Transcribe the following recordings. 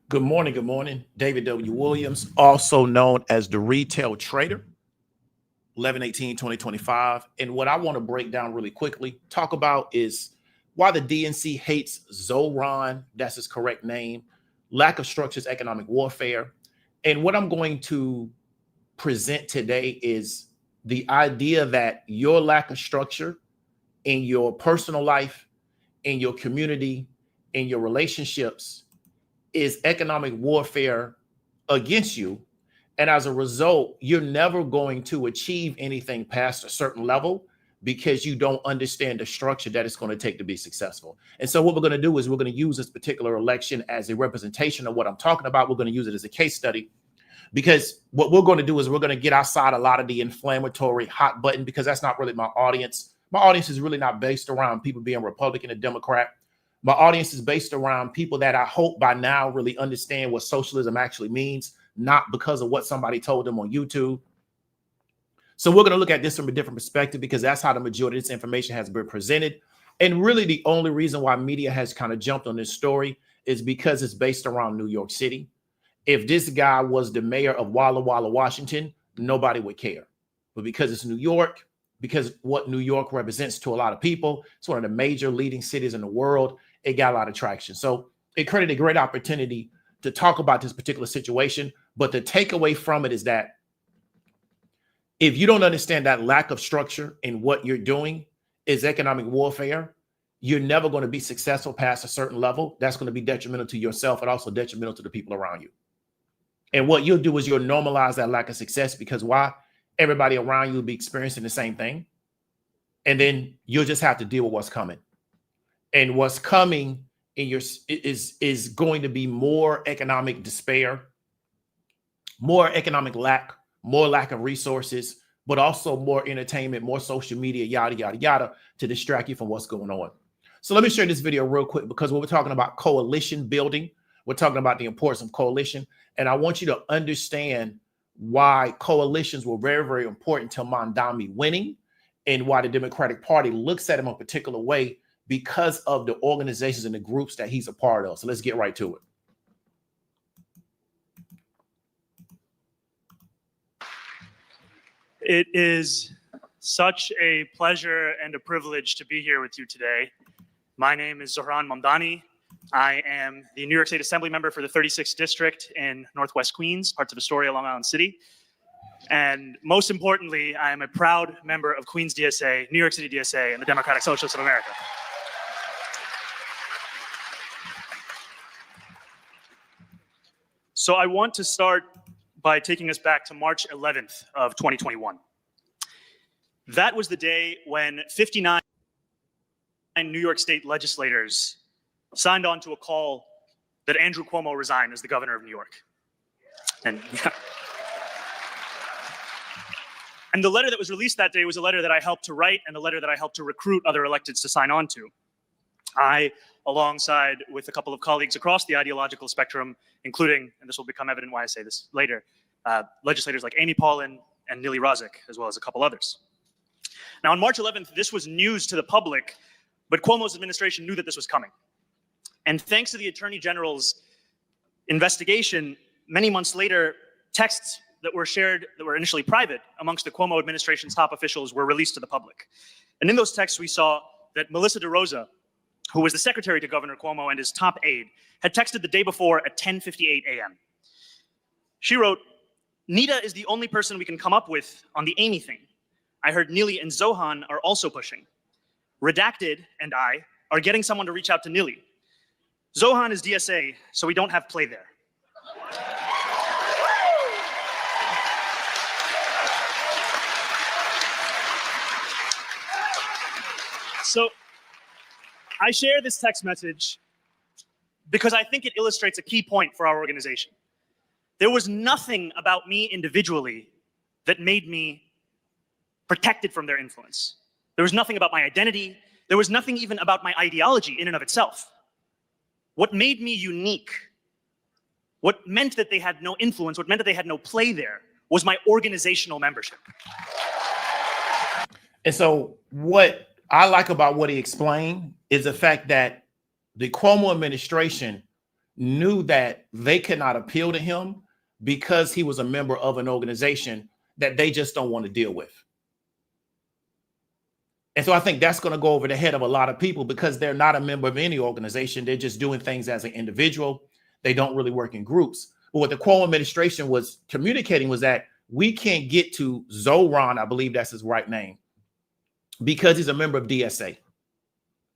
Good morning. Good morning. David W. Williams, also known as the Retail Trader, 11/18/2025. And what I want to break down really quickly, talk about is why the DNC hates Zohran, that's his correct name, lack of structure is economic warfare. And what I'm going to present today is the idea that your lack of structure in your personal life, in your community, in your relationships is economic warfare against you. And as a result, you're never going to achieve anything past a certain level because you don't understand the structure that it's going to take to be successful. And so what we're going to do is we're going to use this particular election as a representation of what I'm talking about. We're going to use it as a case study because what we're going to do is we're going to get outside a lot of the inflammatory hot button, because that's not really my audience. My audience is really not based around people being Republican and Democrat. My audience is based around people that I hope by now really understand what socialism actually means, not because of what somebody told them on YouTube. So we're going to look at this from a different perspective because that's how the majority of this information has been presented. And really the only reason why media has kind of jumped on this story is because it's based around New York City. If this guy was the mayor of Walla Walla, Washington, nobody would care. But because it's New York, because what New York represents to a lot of people, it's one of the major leading cities in the world, it got a lot of traction. So it created a great opportunity to talk about this particular situation. But the takeaway from it is that if you don't understand that lack of structure in what you're doing is economic warfare, you're never going to be successful past a certain level. That's going to be detrimental to yourself and also detrimental to the people around you. And what you'll do is you'll normalize that lack of success because why? Everybody around you will be experiencing the same thing. And then you'll just have to deal with what's coming. And what's coming in your is going to be more economic despair, more economic lack, more lack of resources, but also more entertainment, more social media, yada, yada, yada, to distract you from what's going on. So let me share this video real quick because we're talking about coalition building. We're talking about the importance of coalition. And I want you to understand why coalitions were very, very important to Mamdani winning and why the Democratic Party looks at him a particular way because of the organizations and the groups that he's a part of. So let's get right to it. It is such a pleasure and a privilege to be here with you today. My name is Zohran Mamdani. I am the New York State Assembly member for the 36th District in Northwest Queens, parts of Astoria, Long Island City. And most importantly, I am a proud member of Queens DSA, New York City DSA, and the Democratic Socialists of America. So I want to start by taking us back to March 11th of 2021. That was the day when 59 New York State legislators signed on to a call that Andrew Cuomo resign as the governor of New York. And the letter that was released that day was a letter that I helped to write and a letter that I helped to recruit other electeds to sign on to. I, alongside with a couple of colleagues across the ideological spectrum, including, and this will become evident why I say this later, legislators like Amy Paulin and Nili Razik, as well as a couple others. Now, on March 11th, this was news to the public, but Cuomo's administration knew that this was coming. And thanks to the Attorney General's investigation, many months later, texts that were shared that were initially private amongst the Cuomo administration's top officials were released to the public. And in those texts, we saw that Melissa DeRosa, who was the secretary to Governor Cuomo and his top aide, had texted the day before at 10:58 a.m. She wrote, "Nita is the only person we can come up with on the Amy thing. I heard Nili and Zohan are also pushing. Redacted and I are getting someone to reach out to Nili. Zohan is DSA, so we don't have play there." So I share this text message because I think it illustrates a key point for our organization. There was nothing about me individually that made me protected from their influence. There was nothing about my identity. There was nothing even about my ideology in and of itself. What made me unique, what meant that they had no influence, what meant that they had no play there, was my organizational membership. And so what I like about what he explained is the fact that the Cuomo administration knew that they could not appeal to him because he was a member of an organization that they just don't want to deal with. And so I think that's going to go over the head of a lot of people because they're not a member of any organization. They're just doing things as an individual. They don't really work in groups. But what the Cuomo administration was communicating was that we can't get to Zohran, I believe that's his right name, because he's a member of DSA.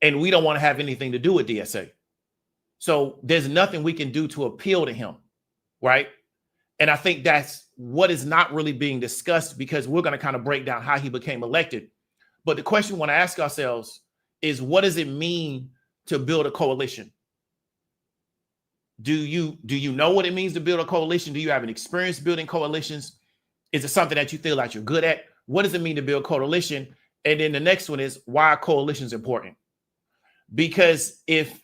And we don't want to have anything to do with DSA. So there's nothing we can do to appeal to him, right? And I think that's what is not really being discussed because we're going to kind of break down how he became elected. But the question we want to ask ourselves is, what does it mean to build a coalition? Do you know what it means to build a coalition? Do you have an experience building coalitions? Is it something that you feel like you're good at? What does it mean to build a coalition? And then the next one is, why are coalitions important? Because if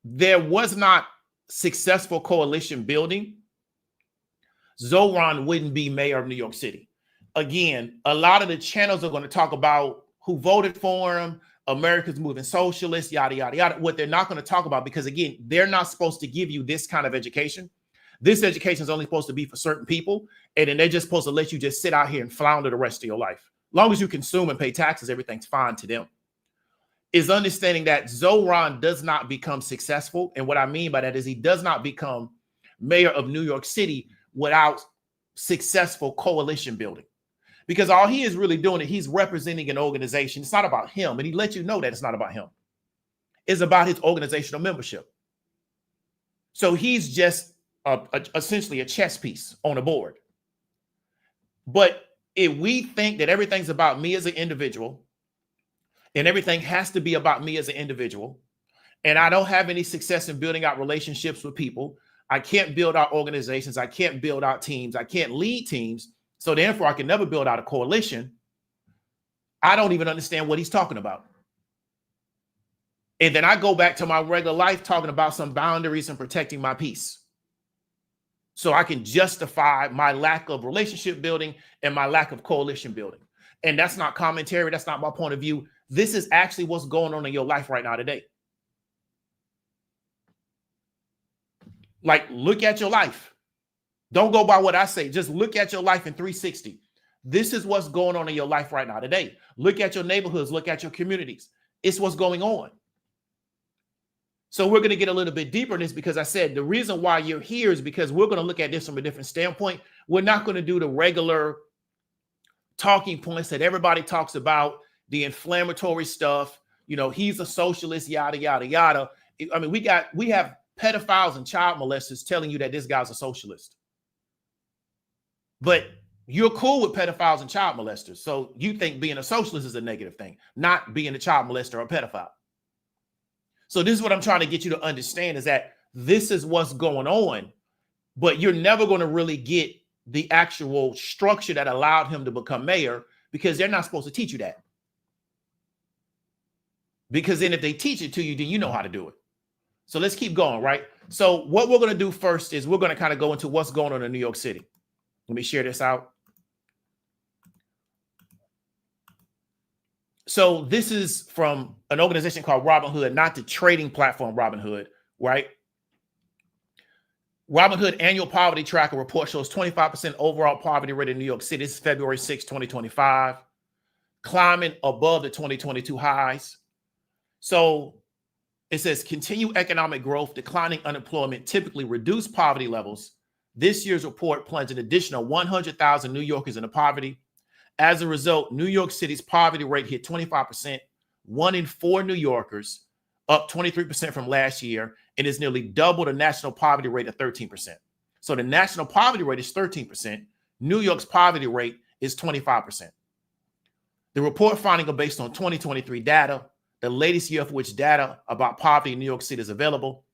there was not successful coalition building, Zohran wouldn't be mayor of New York City. Again, a lot of the channels are going to talk about who voted for him, America's moving socialist, yada, yada, yada. What they're not going to talk about, because again, they're not supposed to give you this kind of education. This education is only supposed to be for certain people. And then they're just supposed to let you just sit out here and flounder the rest of your life. As long as you consume and pay taxes, everything's fine to them. Is understanding that Zohran does not become successful. And what I mean by that is he does not become mayor of New York City without successful coalition building. Because all he is really doing is he's representing an organization. It's not about him. And he lets you know that it's not about him. It's about his organizational membership. So he's just essentially a chess piece on a board. But if we think that everything's about me as an individual, and everything has to be about me as an individual, and I don't have any success in building out relationships with people, I can't build out organizations, I can't build out teams, I can't lead teams, so therefore I can never build out a coalition, I don't even understand what he's talking about. And then I go back to my regular life talking about some boundaries and protecting my peace. So I can justify my lack of relationship building and my lack of coalition building. And that's not commentary. That's not my point of view. This is actually what's going on in your life right now today. Like, look at your life. Don't go by what I say. Just look at your life in 360. This is what's going on in your life right now today. Look at your neighborhoods. Look at your communities. It's what's going on. So we're going to get a little bit deeper in this because I said the reason why you're here is because we're going to look at this from a different standpoint. We're not going to do the regular talking points that everybody talks about, the inflammatory stuff. You know, he's a socialist, yada, yada, yada. I mean, we have pedophiles and child molesters telling you that this guy's a socialist. But you're cool with pedophiles and child molesters. So you think being a socialist is a negative thing, not being a child molester or a pedophile. So this is what I'm trying to get you to understand, is that this is what's going on, but you're never going to really get the actual structure that allowed him to become mayor, because they're not supposed to teach you that. Because then if they teach it to you, then you know how to do it. So let's keep going, right? So what we're going to do first is we're going to kind of go into what's going on in New York City. Let me share this out. So this is from an organization called Robinhood, not the trading platform Robinhood, right? Robinhood annual poverty tracker report shows 25% overall poverty rate in New York City. This is February 6, 2025, climbing above the 2022 highs. So it says continued economic growth, declining unemployment typically reduce poverty levels. This year's report plunged an additional 100,000 New Yorkers into poverty. As a result, New York City's poverty rate hit 25%, 1 in 4 New Yorkers, up 23% from last year, and is nearly double the national poverty rate of 13%. So the national poverty rate is 13%. New York's poverty rate is 25%. The report findings are based on 2023 data, the latest year for which data about poverty in New York City is available.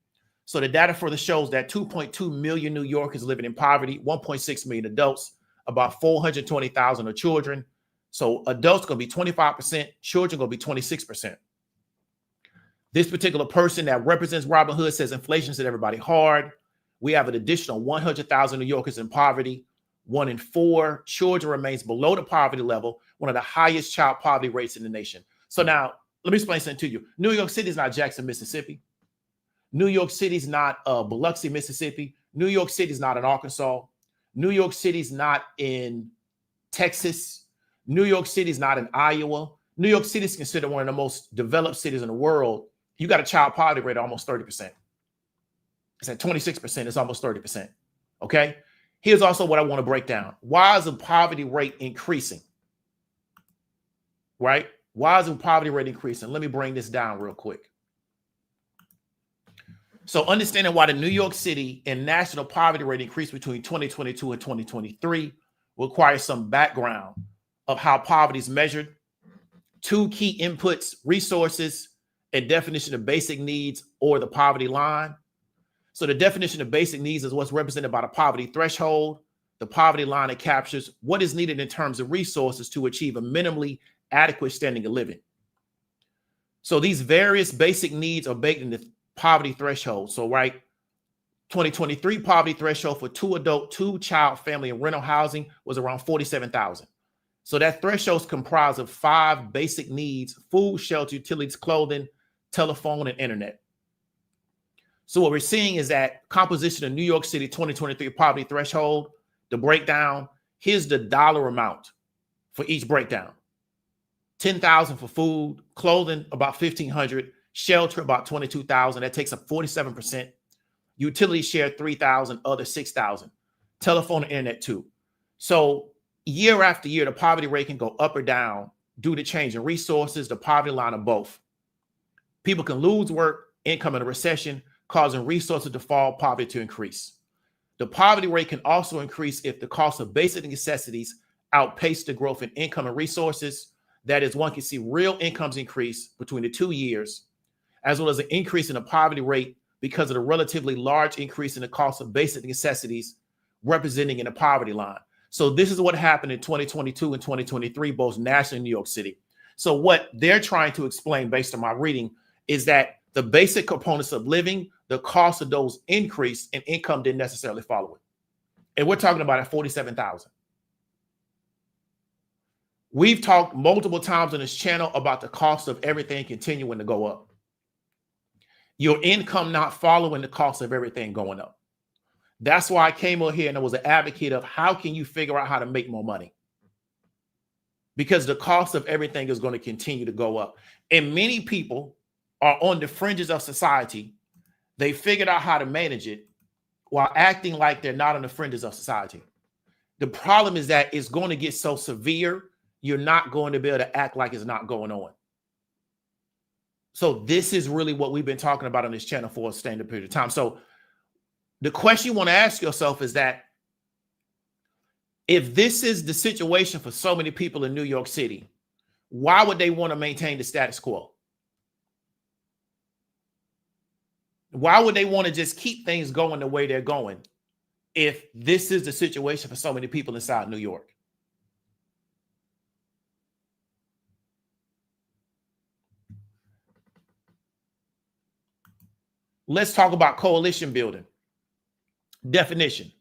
So the data further shows that 2.2 million New Yorkers living in poverty, 1.6 million adults, about 420,000 are children. So adults going to be 25%, children going to be 26%. This particular person that represents Robinhood says inflation's hit everybody hard. We have an additional 100,000 New Yorkers in poverty. 1 in 4 children remains below the poverty level, one of the highest child poverty rates in the nation. So now, let me explain something to you. New York City is not Jackson, Mississippi. New York City's not Biloxi, Mississippi. New York City's not in Arkansas. New York City's not in Texas. New York City's not in Iowa. New York City is considered one of the most developed cities in the world. You got a child poverty rate of almost 30%. It's at 26%. It's almost 30%. Okay. Here's also what I want to break down. Why is the poverty rate increasing? Right? Why is the poverty rate increasing? Let me bring this down real quick. So understanding why the New York City and national poverty rate increased between 2022 and 2023 requires some background of how poverty is measured. Two key inputs: resources and definition of basic needs, or the poverty line. So the definition of basic needs is what's represented by the poverty threshold. The poverty line, it captures what is needed in terms of resources to achieve a minimally adequate standing of living. So these various basic needs are baked in the poverty threshold. So, right, 2023 poverty threshold for two adult, two child family and rental housing was around 47,000. So that threshold is comprised of 5 basic needs: food, shelter, utilities, clothing, telephone, and internet. So what we're seeing is that composition of New York City 2023 poverty threshold, the breakdown. Here's the dollar amount for each breakdown: 10,000 for food, clothing about 1,500, shelter about 22,000. That takes up 47%. Utility share 3,000, other 6,000. Telephone and internet 2. So year after year, the poverty rate can go up or down due to change in resources, the poverty line, or both. People can lose work, income in a recession, causing resources to fall, poverty to increase. The poverty rate can also increase if the cost of basic necessities outpace the growth in income and resources. That is, one can see real incomes increase between the 2 years, as well as an increase in the poverty rate because of the relatively large increase in the cost of basic necessities representing in the poverty line. So this is what happened in 2022 and 2023, both nationally and New York City. So what they're trying to explain based on my reading is that the basic components of living, the cost of those increased and income didn't necessarily follow it. And we're talking about at 47,000. We've talked multiple times on this channel about the cost of everything continuing to go up. Your income not following the cost of everything going up. That's why I came over here and I was an advocate of how can you figure out how to make more money? Because the cost of everything is going to continue to go up. And many people are on the fringes of society. They figured out how to manage it while acting like they're not on the fringes of society. The problem is that it's going to get so severe, you're not going to be able to act like it's not going on. So this is really what we've been talking about on this channel for a standard period of time. So the question you want to ask yourself is that if this is the situation for so many people in New York City, why would they want to maintain the status quo? Why would they want to just keep things going the way they're going if this is the situation for so many people inside New York? Let's talk about coalition building. Definition.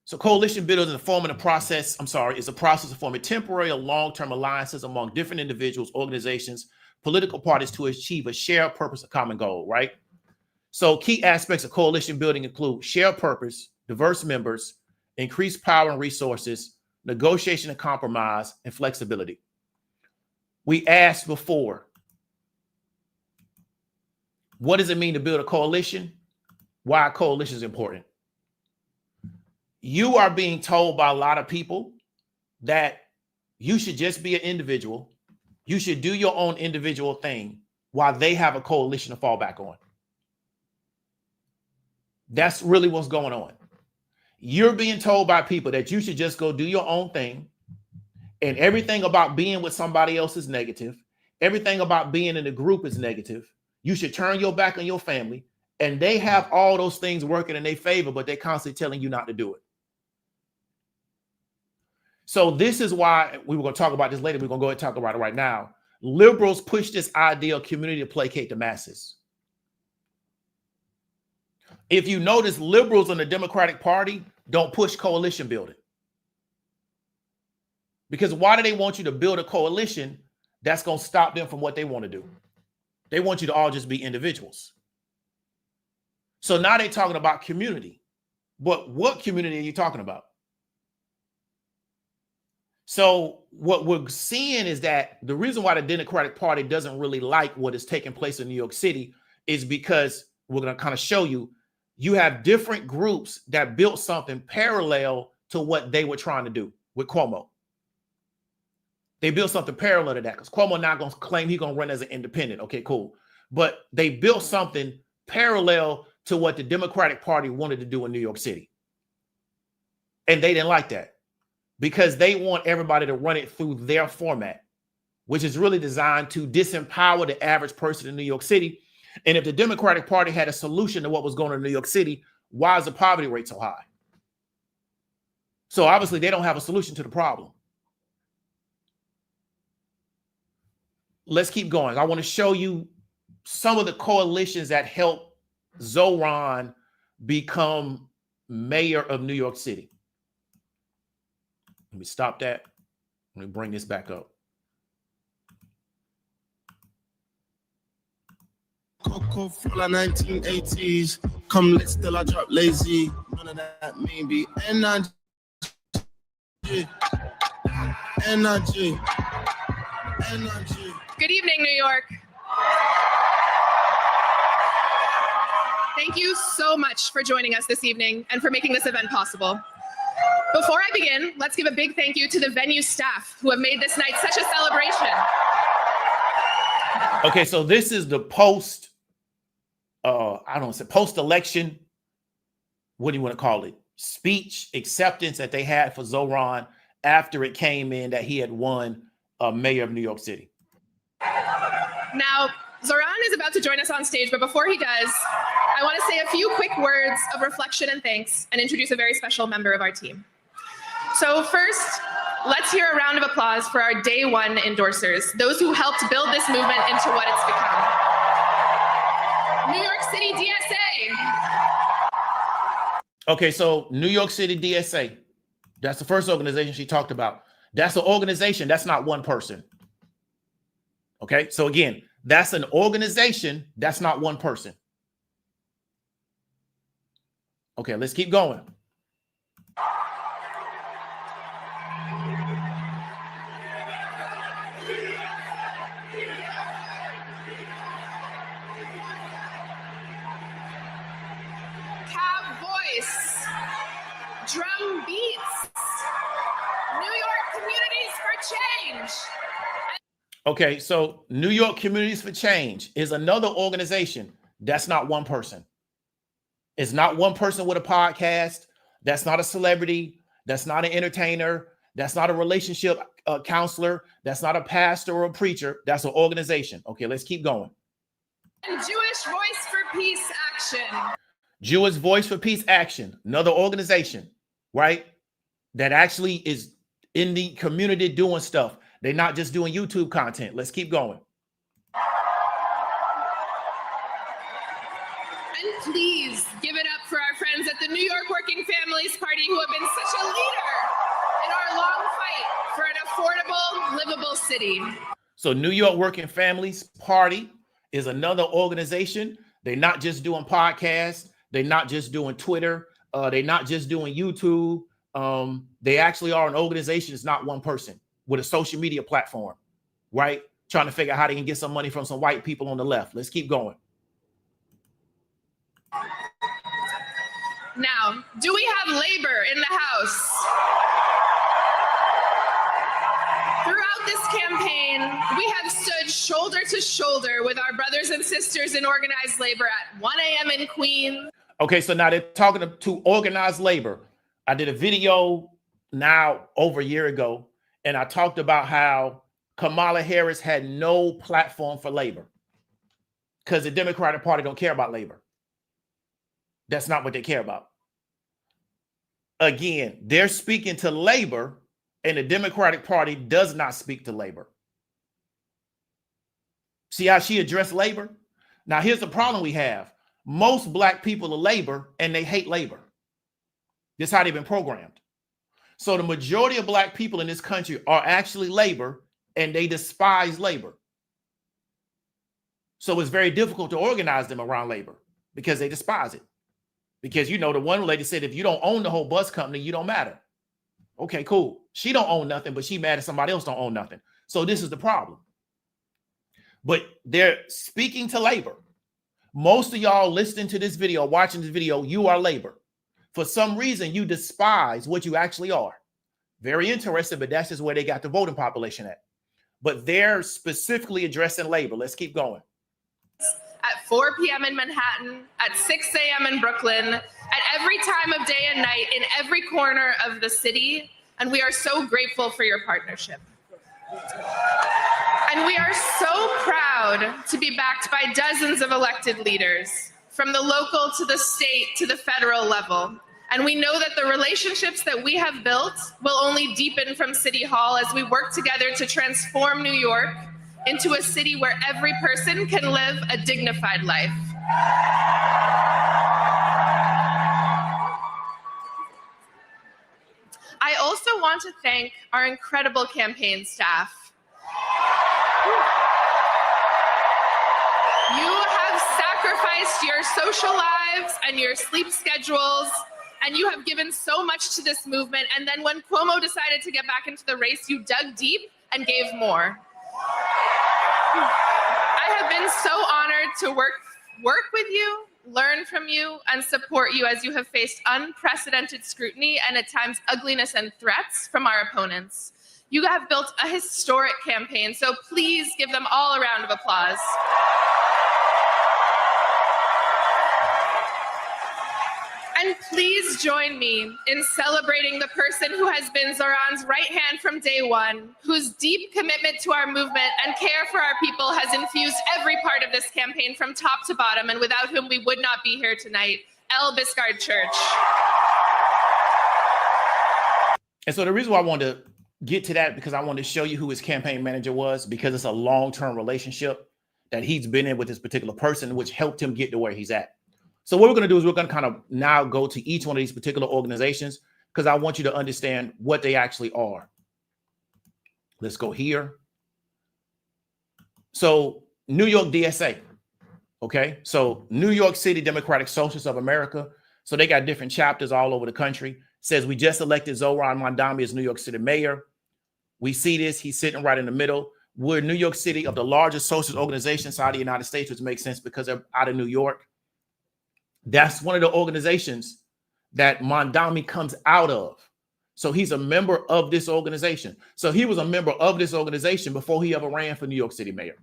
So coalition building is a process of forming temporary or long-term alliances among different individuals, organizations, political parties to achieve a shared purpose, a common goal, right? So key aspects of coalition building include shared purpose, diverse members, increased power and resources, negotiation and compromise, and flexibility. We asked before, what does it mean to build a coalition? Why a coalition is important. You are being told by a lot of people that you should just be an individual. You should do your own individual thing while they have a coalition to fall back on. That's really what's going on. You're being told by people that you should just go do your own thing, and everything about being with somebody else is negative. Everything about being in a group is negative. You should turn your back on your family, and they have all those things working in their favor, but they're constantly telling you not to do it. So this is why we were going to talk about this later. We're going to go ahead and talk about it right now. Liberals push this idea of community to placate the masses. If you notice, liberals in the Democratic Party don't push coalition building. Because why do they want you to build a coalition that's going to stop them from what they want to do? They want you to all just be individuals. So now they're talking about community. But what community are you talking about? So what we're seeing is that the reason why the Democratic Party doesn't really like what is taking place in New York City is because we're going to kind of show you, you have different groups that built something parallel to what they were trying to do with Cuomo. They built something parallel to that because Cuomo not going to claim he's going to run as an independent. Okay, cool. But they built something parallel to what the Democratic Party wanted to do in New York City. And they didn't like that because they want everybody to run it through their format, which is really designed to disempower the average person in New York City. And if the Democratic Party had a solution to what was going on in New York City, why is the poverty rate so high? So obviously they don't have a solution to the problem. Let's keep going. I want to show you some of the coalitions that helped Zohran become mayor of New York City. Let me stop that. Let me bring this back up. Coco Fla 1980s. Come, let's still I drop lazy. None of that maybe. Energy. Energy. Energy. Good evening, New York. Thank you so much for joining us this evening and for making this event possible. Before I begin, let's give a big thank you to the venue staff who have made this night such a celebration. Okay, so this is the post-election, what do you want to call it? Speech acceptance that they had for Zohran after it came in that he had won mayor of New York City. Now, Zohran is about to join us on stage, but before he does, I want to say a few quick words of reflection and thanks and introduce a very special member of our team. So first, let's hear a round of applause for our day one endorsers, those who helped build this movement into what it's become. New York City DSA. Okay, so New York City DSA, that's the first organization she talked about. That's an organization, that's not one person. Okay, so again, that's an organization, that's not one person. Okay, let's keep going. Drum beats. New York Communities for Change. Okay, so New York Communities for Change is another organization. That's not one person. It's not one person with a podcast. That's not a celebrity. That's not an entertainer. That's not a relationship counselor. That's not a pastor or a preacher. That's an organization. Okay, let's keep going. And Jewish Voice for Peace Action. Jewish Voice for Peace Action, another organization, right? That actually is in the community doing stuff. They're not just doing YouTube content. Let's keep going. And please give it up for our friends at the New York Working Families Party who have been such a leader in our long fight for an affordable, livable city. So New York Working Families Party is another organization. They're not just doing podcasts. They're not just doing Twitter. They're not just doing YouTube. They actually are an organization. It's not one person with a social media platform, right? Trying to figure out how they can get some money from some white people on the left. Let's keep going. Now, do we have labor in the House? Throughout this campaign, we have stood shoulder to shoulder with our brothers and sisters in organized labor at 1 a.m. in Queens. Okay, so now they're talking to organized labor. I did a video now over a year ago, and I talked about how Kamala Harris had no platform for labor because the Democratic Party don't care about labor. That's not what they care about. Again, they're speaking to labor, and the Democratic Party does not speak to labor. See how she addressed labor? Now, here's the problem we have. Most black people are labor, and they hate labor. This is how they've been programmed. So the majority of black people in this country are actually labor, and they despise labor. So it's very difficult to organize them around labor because they despise it. Because, you know, the one lady said, if you don't own the whole bus company, you don't matter. Okay, cool. She don't own nothing, but she mad at somebody else don't own nothing. So this is the problem. But they're speaking to labor. Most of y'all listening to this video, watching this video, you are labor. For some reason, you despise what you actually are. Very interesting, but that's just where they got the voting population at. But they're specifically addressing labor. Let's keep going. At 4 p.m. in Manhattan, at 6 a.m. in Brooklyn, at every time of day and night, in every corner of the city. And we are so grateful for your partnership. And we are so proud to be backed by dozens of elected leaders, from the local to the state to the federal level. And we know that the relationships that we have built will only deepen from City Hall as we work together to transform New York into a city where every person can live a dignified life. I also want to thank our incredible campaign staff. You have sacrificed your social lives and your sleep schedules, and you have given so much to this movement. And then when Cuomo decided to get back into the race, you dug deep and gave more. I have been so honored to work with you, learn from you, and support you as you have faced unprecedented scrutiny and at times ugliness and threats from our opponents. You have built a historic campaign, so please give them all a round of applause. And please join me in celebrating the person who has been Zohran's right hand from day one, whose deep commitment to our movement and care for our people has infused every part of this campaign from top to bottom, and without whom we would not be here tonight, El Biscard Church. And so the reason why I wanted to get to that, because I wanted to show you who his campaign manager was, because it's a long-term relationship that he's been in with this particular person, which helped him get to where he's at. So what we're going to do is we're going to kind of now go to each one of these particular organizations, because I want you to understand what they actually are. Let's go here. So New York DSA. Okay. So New York City Democratic Socialists of America. So they got different chapters all over the country. Says we just elected Zohran Mamdani as New York City mayor. We see this. He's sitting right in the middle. We're New York City of the largest socialist organization inside of the United States, which makes sense because they're out of New York. That's one of the organizations that Mamdani comes out of. So he's a member of this organization. So he was a member of this organization before he ever ran for New York City mayor.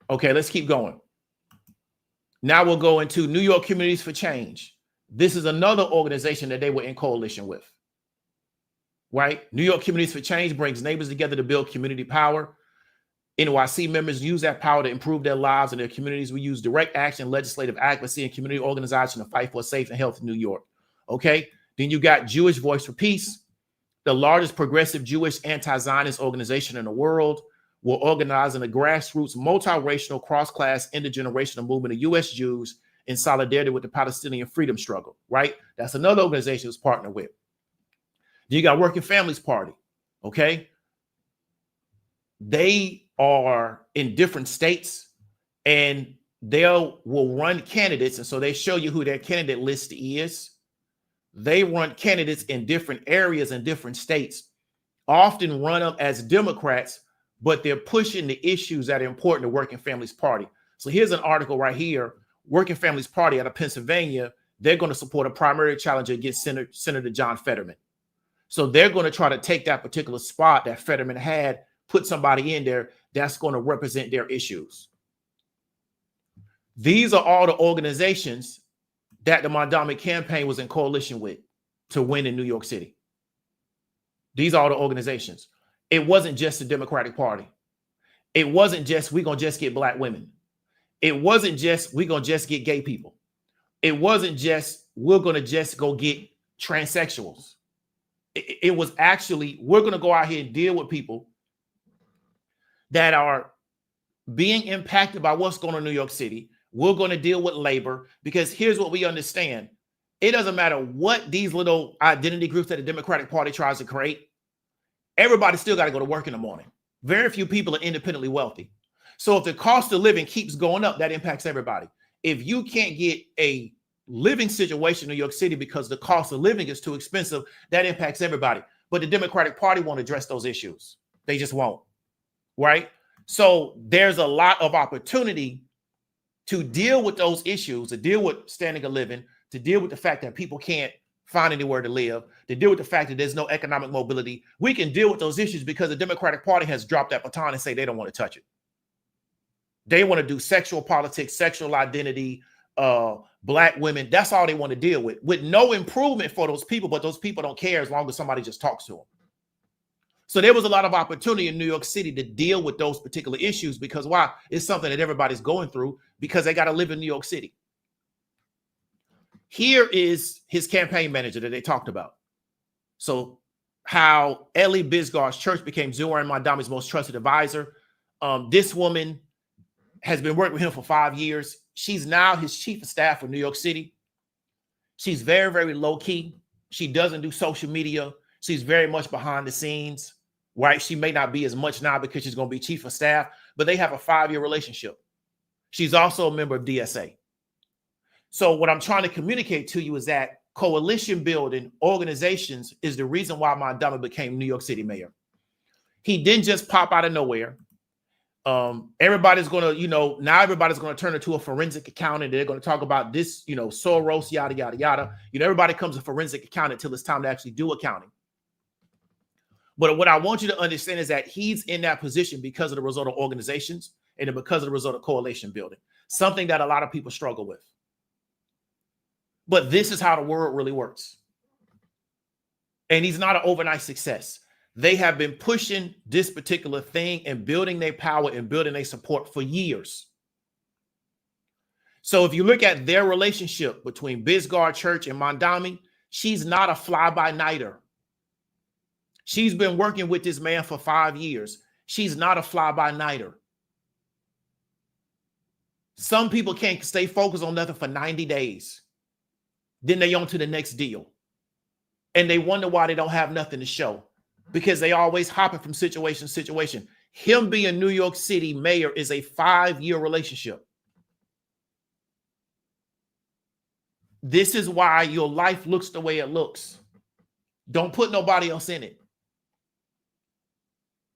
Okay, let's keep going. Now we'll go into New York Communities for Change. This is another organization that they were in coalition with, right? New York Communities for Change brings neighbors together to build community power. NYC members use that power to improve their lives and their communities. We use direct action, legislative advocacy, and community organization to fight for a safe and healthy New York. Okay. Then you got Jewish Voice for Peace, the largest progressive Jewish anti-Zionist organization in the world. We're organizing a grassroots, multiracial, cross-class, intergenerational movement of U.S. Jews in solidarity with the Palestinian freedom struggle, right? That's another organization who's partnered with. Then you got Working Families Party. Okay. They are in different states and they will run candidates. And so they show you who their candidate list is. They run candidates in different areas in different states, often run up as Democrats, but they're pushing the issues that are important to Working Families Party. So here's an article right here. Working Families Party out of Pennsylvania, they're going to support a primary challenger against Senator John Fetterman. So they're going to try to take that particular spot that Fetterman had, put somebody in there that's going to represent their issues. These are all the organizations that the Mamdani campaign was in coalition with to win in New York City. These are all the organizations. It wasn't just the Democratic Party. It wasn't just, we're going to just get black women. It wasn't just, we're going to just get gay people. It wasn't just, we're going to just go get transsexuals. It was actually, we're going to go out here and deal with people that are being impacted by what's going on in New York City. We're going to deal with labor, because here's what we understand. It doesn't matter what these little identity groups that the Democratic Party tries to create. Everybody still got to go to work in the morning. Very few people are independently wealthy. So if the cost of living keeps going up, that impacts everybody. If you can't get a living situation in New York City because the cost of living is too expensive, that impacts everybody. But the Democratic Party won't address those issues. They just won't, right? So there's a lot of opportunity to deal with those issues, to deal with standing of living, to deal with the fact that people can't find anywhere to live, to deal with the fact that there's no economic mobility. We can deal with those issues because the Democratic Party has dropped that baton and say they don't want to touch it. They want to do sexual politics, sexual identity, black women. That's all they want to deal with no improvement for those people, but those people don't care as long as somebody just talks to them. So there was a lot of opportunity in New York City to deal with those particular issues because why? It's something that everybody's going through because they got to live in New York City. Here is his campaign manager that they talked about. So how Ellie Bisgar's church became Zohran Mamdani's most trusted advisor. This woman has been working with him for 5 years. She's now his chief of staff for New York City. She's very, very low key. She doesn't do social media. She's very much behind the scenes, right? She may not be as much now because she's going to be chief of staff, but they have a 5-year relationship. She's also a member of DSA. So what I'm trying to communicate to you is that coalition building organizations is the reason why Mamdani became New York City mayor. He didn't just pop out of nowhere. Everybody's going to, now everybody's going to turn into a forensic accountant. They're going to talk about this, Soros, yada, yada, yada. Everybody comes a forensic accountant until it's time to actually do accounting. But what I want you to understand is that he's in that position because of the result of organizations and because of the result of coalition building, something that a lot of people struggle with. But this is how the world really works. And he's not an overnight success. They have been pushing this particular thing and building their power and building their support for years. So if you look at their relationship between Bisgar Church and Mamdani, she's not a fly-by-nighter. She's been working with this man for 5 years. She's not a fly-by-nighter. Some people can't stay focused on nothing for 90 days. Then they on to the next deal. And they wonder why they don't have nothing to show. Because they always hopping from situation to situation. Him being New York City mayor is a 5-year relationship. This is why your life looks the way it looks. Don't put nobody else in it.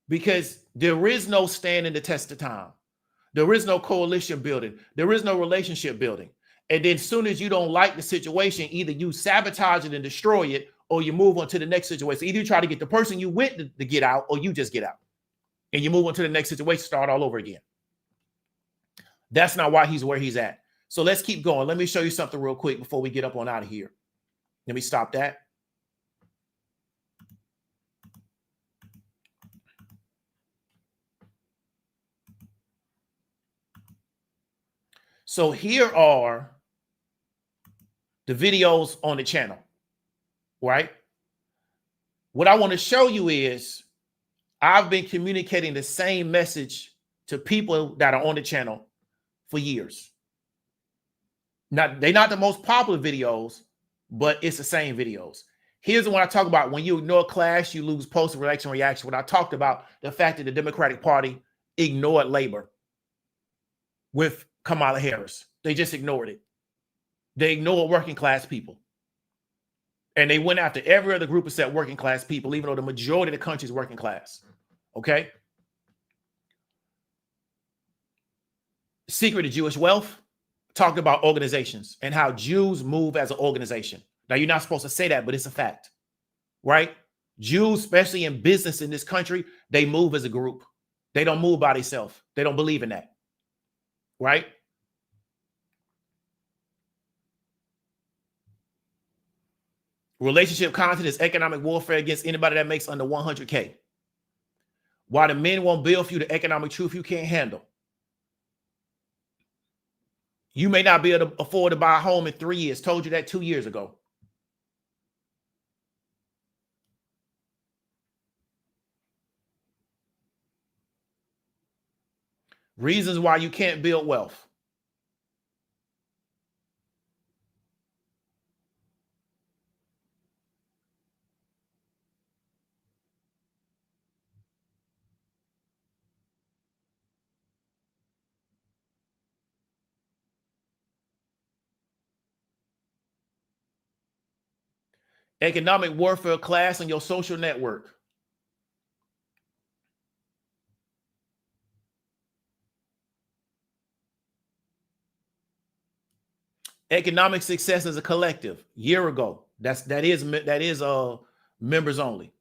Because there is no standing the test of time. There is no coalition building. There is no relationship building. And then as soon as you don't like the situation, either you sabotage it and destroy it, or you move on to the next situation. Either you try to get the person you went to get out, or you just get out. And you move on to the next situation, start all over again. That's not why he's where he's at. So let's keep going. Let me show you something real quick before we get up on out of here. Let me stop that. So here are the videos on the channel, right? What I want to show you is I've been communicating the same message to people that are on the channel for years. Now, they're not the most popular videos, but it's the same videos. Here's the one I talk about. When you ignore class, you lose post-election reaction. When I talked about the fact that the Democratic Party ignored labor with Kamala Harris. They just ignored it. They ignored working class people. And they went after every other group except working class people, even though the majority of the country is working class. Okay? Secret of Jewish Wealth talked about organizations and how Jews move as an organization. Now, you're not supposed to say that, but it's a fact, right? Jews, especially in business in this country, they move as a group. They don't move by themselves. They don't believe in that, right? Relationship content is economic warfare against anybody that makes under 100K. Why the men won't build for you the economic truth you can't handle. You may not be able to afford to buy a home in 3 years. Told you that 2 years ago. Reasons why you can't build wealth. Economic warfare class on your social network. Economic success as a collective. Year ago. That is members only.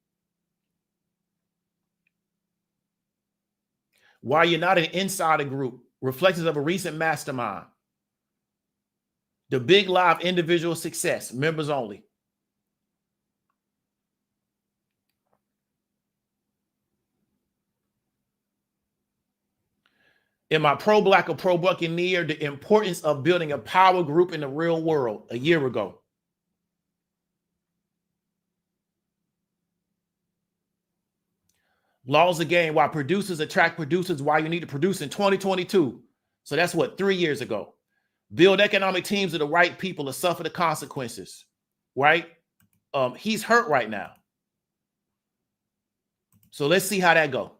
Why you're not an insider group. Reflections of a recent mastermind. The Big Live individual success. Members only. Am I pro-black or pro-Buccaneer? The importance of building a power group in the real world. A year ago. Laws of game. Why producers attract producers. Why you need to produce in 2022. So that's what, 3 years ago. Build economic teams of the right people to suffer the consequences. Right? He's hurt right now. So let's see how that go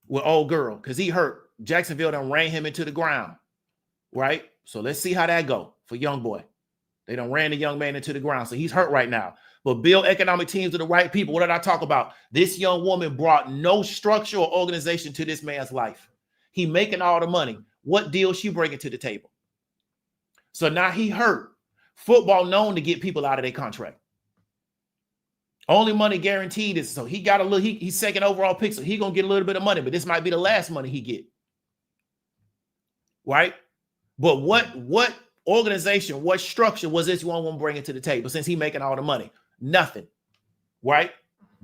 with old girl, because he hurt. Jacksonville done ran him into the ground, right? So let's see how that go for young boy. They done ran the young man into the ground, so he's hurt right now. But build economic teams of the right people. What did I talk about? This young woman brought no structure or organization to this man's life. He making all the money. What deal she bringing to the table? So now he hurt. Football known to get people out of their contract. Only money guaranteed is, so he got a little, he's second overall pick, so he gonna get a little bit of money, but this might be the last money he get. Right? But what organization, what structure was this one woman bringing to the table since he making all the money? Nothing. Right?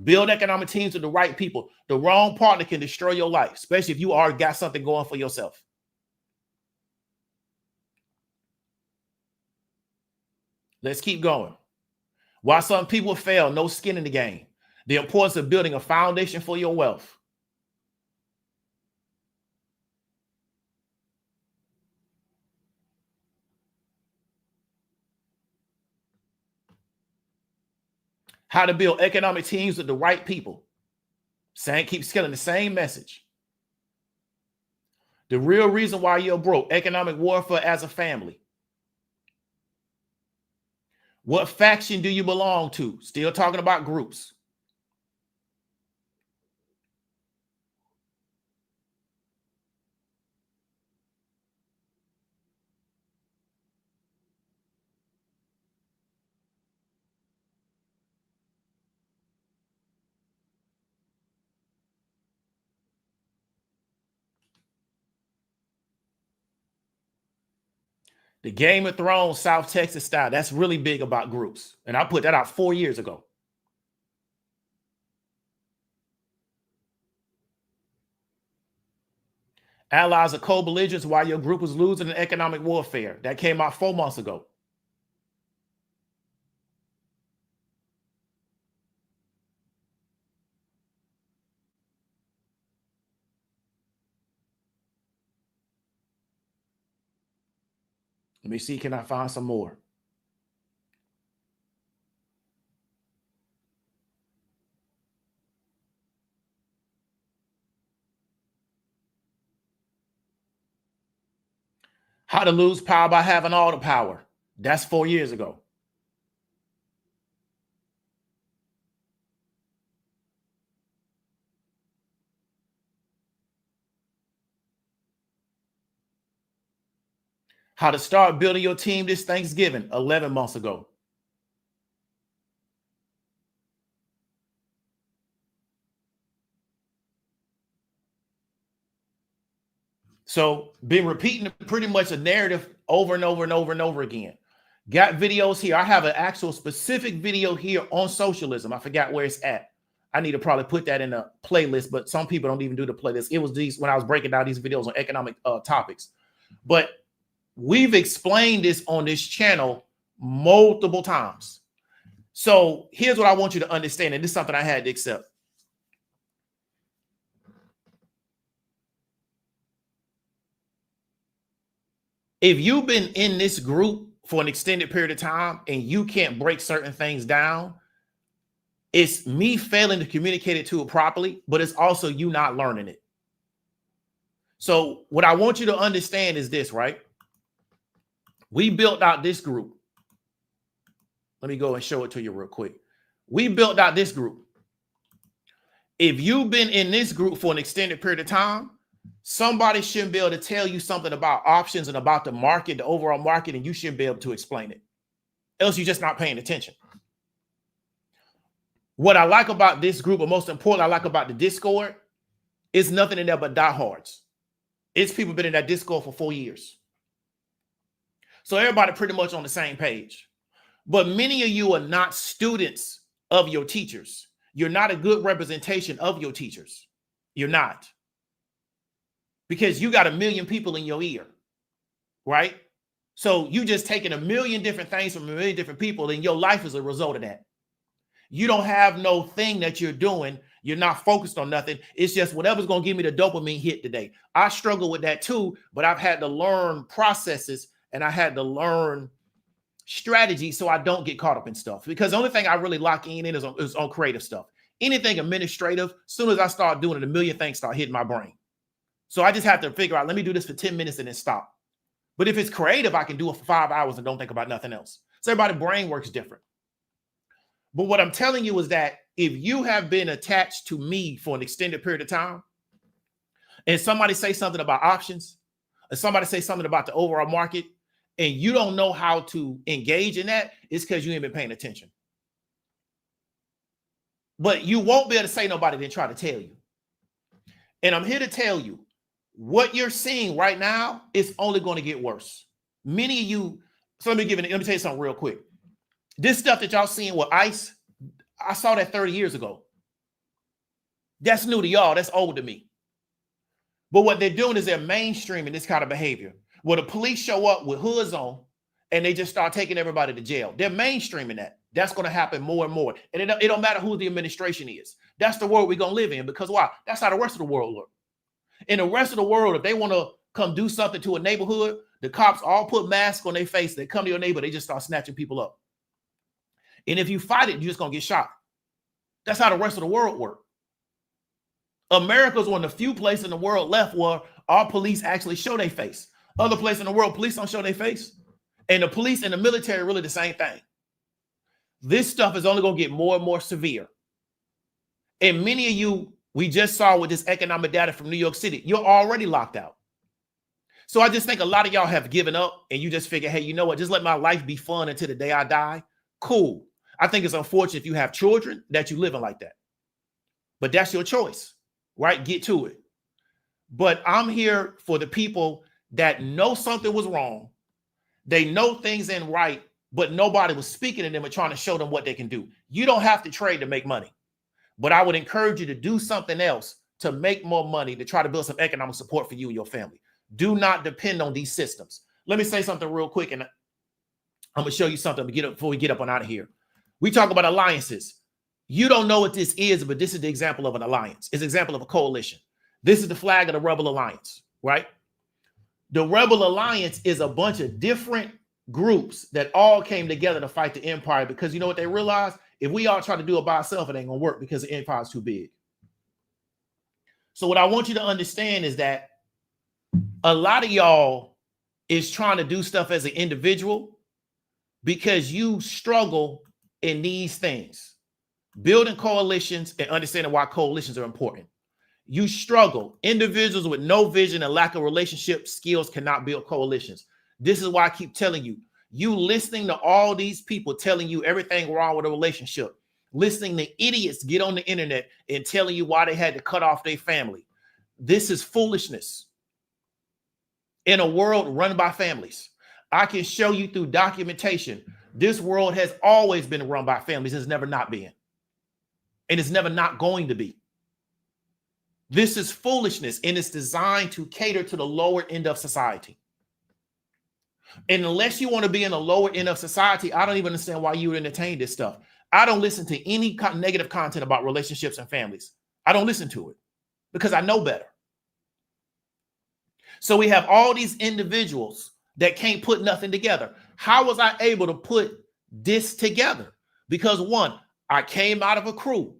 Build economic teams with the right people. The wrong partner can destroy your life, especially if you already got something going for yourself. Let's keep going. Why some people fail, no skin in the game. The importance of building a foundation for your wealth. How to build economic teams with the right people. Keep killing the same message. The real reason why you're broke. Economic warfare as a family. What faction do you belong to? Still talking about groups. The Game of Thrones, South Texas style. That's really big about groups. And I put that out 4 years ago. Allies of co-belligerents while your group was losing in economic warfare. That came out 4 months ago. Let me see, can I find some more? How to lose power by having all the power. That's 4 years ago. How to start building your team this Thanksgiving, 11 months ago. So been repeating pretty much a narrative over and over and over and over again. Got videos here. I have an actual specific video here on socialism. I forgot where it's at. I need to probably put that in a playlist, but some people don't even do the playlist. It was these when I was breaking down these videos on economic topics. But we've explained this on this channel multiple times. So here's what I want you to understand, and this is something I had to accept. If you've been in this group for an extended period of time and you can't break certain things down, it's me failing to communicate it to it properly, but it's also you not learning it. So what I want you to understand is this, right? We built out this group. Let me go and show it to you real quick. We built out this group. If you've been in this group for an extended period of time, somebody shouldn't be able to tell you something about options and about the market, the overall market, and you shouldn't be able to explain it. Else you're just not paying attention. What I like about this group, or most important, I like about the Discord, is nothing in there but diehards. It's people been in that Discord for 4 years. So everybody pretty much on the same page. But many of you are not students of your teachers. You're not a good representation of your teachers. You're not. Because you got a million people in your ear, right? So you just taking a million different things from a million different people, and your life is a result of that. You don't have no thing that you're doing. You're not focused on nothing. It's just whatever's going to give me the dopamine hit today. I struggle with that too, but I've had to learn processes and I had to learn strategy so I don't get caught up in stuff. Because the only thing I really lock in is on creative stuff. Anything administrative, as soon as I start doing it, a million things start hitting my brain. So I just have to figure out, let me do this for 10 minutes and then stop. But if it's creative, I can do it for 5 hours and don't think about nothing else. So everybody's brain works different. But what I'm telling you is that if you have been attached to me for an extended period of time, and somebody say something about options, or somebody say something about the overall market, and you don't know how to engage in that, it's because you ain't been paying attention. But you won't be able to say nobody didn't try to tell you. And I'm here to tell you, what you're seeing right now is only going to get worse. Many of you, so let me tell you something real quick. This stuff that y'all seeing with ICE, I saw that 30 years ago. That's new to y'all. That's old to me. But what they're doing is they're mainstreaming this kind of behavior. Where the police show up with hoods on and they just start taking everybody to jail. They're mainstreaming that. That's going to happen more and more. And it don't matter who the administration is. That's the world we're going to live in. Because why? That's how the rest of the world looks. In the rest of the world, if they want to come do something to a neighborhood, the cops all put masks on their face. They come to your neighbor, they just start snatching people up. And if you fight it, you're just going to get shot. That's how the rest of the world works. America's one of the few places in the world left where our police actually show their face. Other places in the world, police don't show their face. And the police and the military are really the same thing. This stuff is only going to get more and more severe. And many of you, we just saw with this economic data from New York City, you're already locked out. So I just think a lot of y'all have given up and you just figure, hey, you know what? Just let my life be fun until the day I die. Cool. I think it's unfortunate if you have children that you living like that. But that's your choice, right? Get to it. But I'm here for the people that know something was wrong. They know things ain't right, but nobody was speaking to them and trying to show them what they can do. You don't have to trade to make money. But I would encourage you to do something else to make more money, to try to build some economic support for you and your family. Do not depend on these systems. Let me say something real quick, and I'm going to show you something before we get up and out of here. We talk about alliances. You don't know what this is, but this is the example of an alliance. It's an example of a coalition. This is the flag of the Rebel Alliance, right? The Rebel Alliance is a bunch of different groups that all came together to fight the empire because you know what they realized? If we all try to do it by ourselves, it ain't going to work because the empire is too big. So what I want you to understand is that a lot of y'all is trying to do stuff as an individual because you struggle in these things. Building coalitions and understanding why coalitions are important. You struggle. Individuals with no vision and lack of relationship skills cannot build coalitions. This is why I keep telling you, you listening to all these people telling you everything wrong with a relationship, listening to idiots get on the internet and telling you why they had to cut off their family. This is foolishness in a world run by families. I can show you through documentation. This world has always been run by families. It's never not been. And it's never not going to be. This is foolishness, and it's designed to cater to the lower end of society. And unless you want to be in the lower end of society, I don't even understand why you would entertain this stuff. I don't listen to any negative content about relationships and families. I don't listen to it because I know better. So we have all these individuals that can't put nothing together. How was I able to put this together? Because one, I came out of a crew.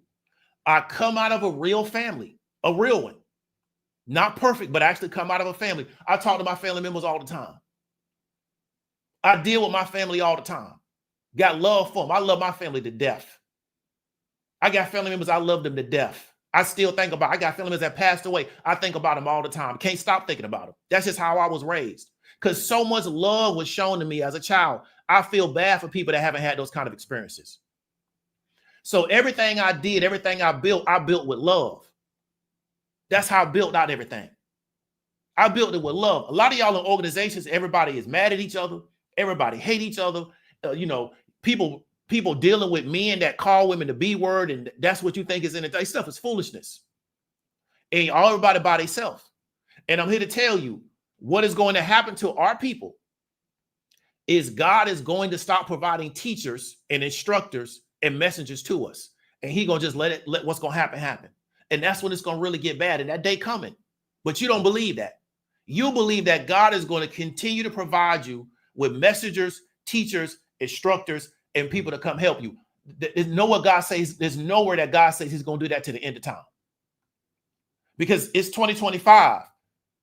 I come out of a real family, a real one. Not perfect, but I actually come out of a family. I talk to my family members all the time. I deal with my family all the time. Got love for them. I love my family to death. I got family members, I love them to death. I still think about, I got family members that passed away. I think about them all the time. Can't stop thinking about them. That's just how I was raised. Because so much love was shown to me as a child. I feel bad for people that haven't had those kind of experiences. So everything I did, everything I built with love. That's how I built out everything. I built it with love. A lot of y'all in organizations, everybody is mad at each other. Everybody hate each other. People dealing with men that call women the B word, and that's what you think is in it. That stuff is foolishness. And everybody by themselves. And I'm here to tell you what is going to happen to our people is God is going to stop providing teachers and instructors and messengers to us. And He's going to just let what's going to happen. And that's when it's going to really get bad. And that day coming. But you don't believe that. You believe that God is going to continue to provide you with messengers, teachers, instructors, and people to come help you. There's nowhere that God says He's going to do that to the end of time. Because it's 2025.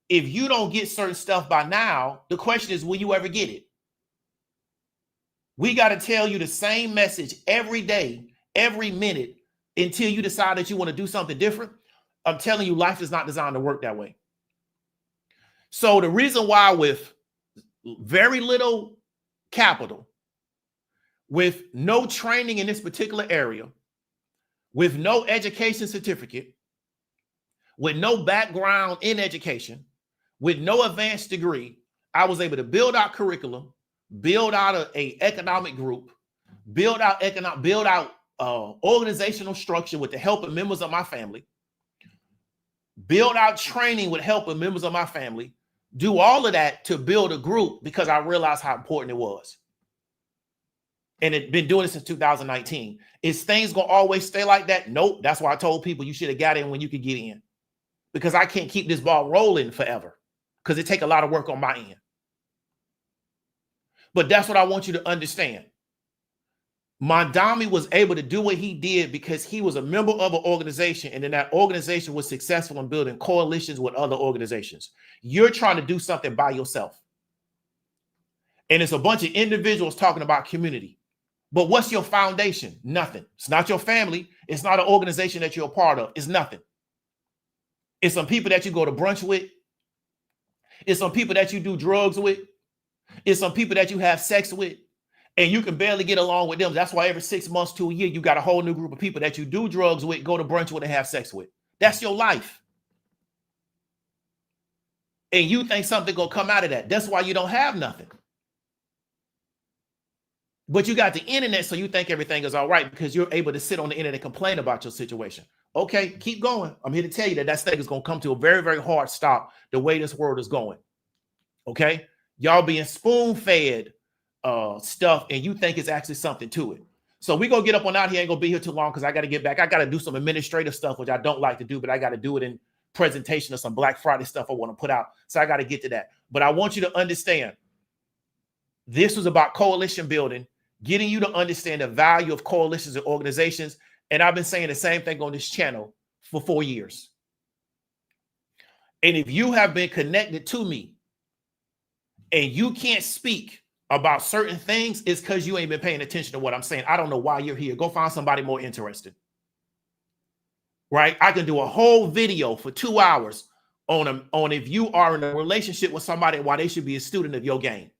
If you don't get certain stuff by now, the question is, will you ever get it? We got to tell you the same message every day, every minute, until you decide that you want to do something different. I'm telling you, life is not designed to work that way. So the reason why with very little capital, with no training in this particular area, with no education certificate, with no background in education, with no advanced degree, I was able to build out curriculum, build out a economic group, build out organizational structure with the help of members of my family, build out training with help of members of my family, do all of that to build a group because I realized how important it was. And it's been doing it since 2019. Is things gonna always stay like that? Nope. That's why I told people you should have got in when you could get in, because I can't keep this ball rolling forever because it takes a lot of work on my end. But that's what I want you to understand. Mamdani was able to do what he did because he was a member of an organization, and then that organization was successful in building coalitions with other organizations. You're trying to do something by yourself. And it's a bunch of individuals talking about community. But what's your foundation? Nothing. It's not your family. It's not an organization that you're a part of. It's nothing. It's some people that you go to brunch with. It's some people that you do drugs with. It's some people that you have sex with. And you can barely get along with them. That's why every 6 months to a year, you got a whole new group of people that you do drugs with, go to brunch with, and have sex with. That's your life. And you think something gonna come out of that. That's why you don't have nothing. But you got the internet, so you think everything is all right because you're able to sit on the internet and complain about your situation. Okay, keep going. I'm here to tell you that thing is going to come to a very, very hard stop the way this world is going. Okay? Y'all being spoon-fed stuff, and you think it's actually something to it. So we're going to get up on out here. Ain't going to be here too long because I got to get back. I got to do some administrative stuff, which I don't like to do, but I got to do it in presentation of some Black Friday stuff I want to put out. So I got to get to that. But I want you to understand, this was about coalition building, getting you to understand the value of coalitions and organizations. And I've been saying the same thing on this channel for 4 years. And if you have been connected to me and you can't speak about certain things, it's because you ain't been paying attention to what I'm saying. I don't know why you're here. Go find somebody more interested. Right? I can do a whole video for 2 hours on if you are in a relationship with somebody, why they should be a student of your game.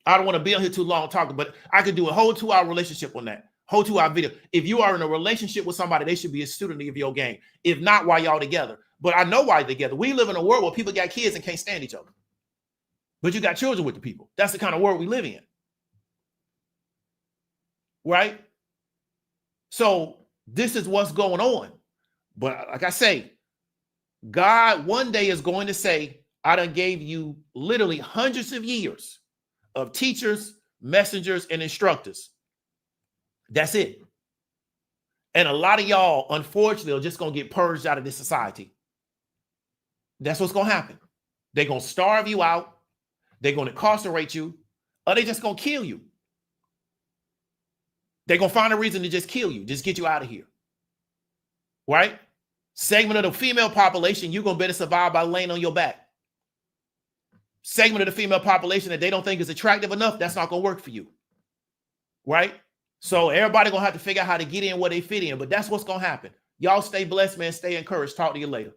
I don't want to be on here too long talking, but I could do a whole 2 hour relationship on that. Whole 2 hour video. If you are in a relationship with somebody, they should be a student of your game. If not, why y'all together? But I know why you're together. We live in a world where people got kids and can't stand each other. But you got children with the people. That's the kind of world we live in. Right? So this is what's going on. But like I say, God one day is going to say, I done gave you literally hundreds of years of teachers, messengers, and instructors. That's it. And a lot of y'all, unfortunately, are just going to get purged out of this society. That's what's going to happen. They're going to starve you out. They're going to incarcerate you, or they're just going to kill you. They're going to find a reason to just kill you, just get you out of here. Right? Segment of the female population, you're going to better survive by laying on your back. Segment of the female population that they don't think is attractive enough, that's not going to work for you. Right? So everybody gonna have to figure out how to get in where they fit in, but that's what's gonna happen. Y'all stay blessed, man. Stay encouraged. Talk to you later.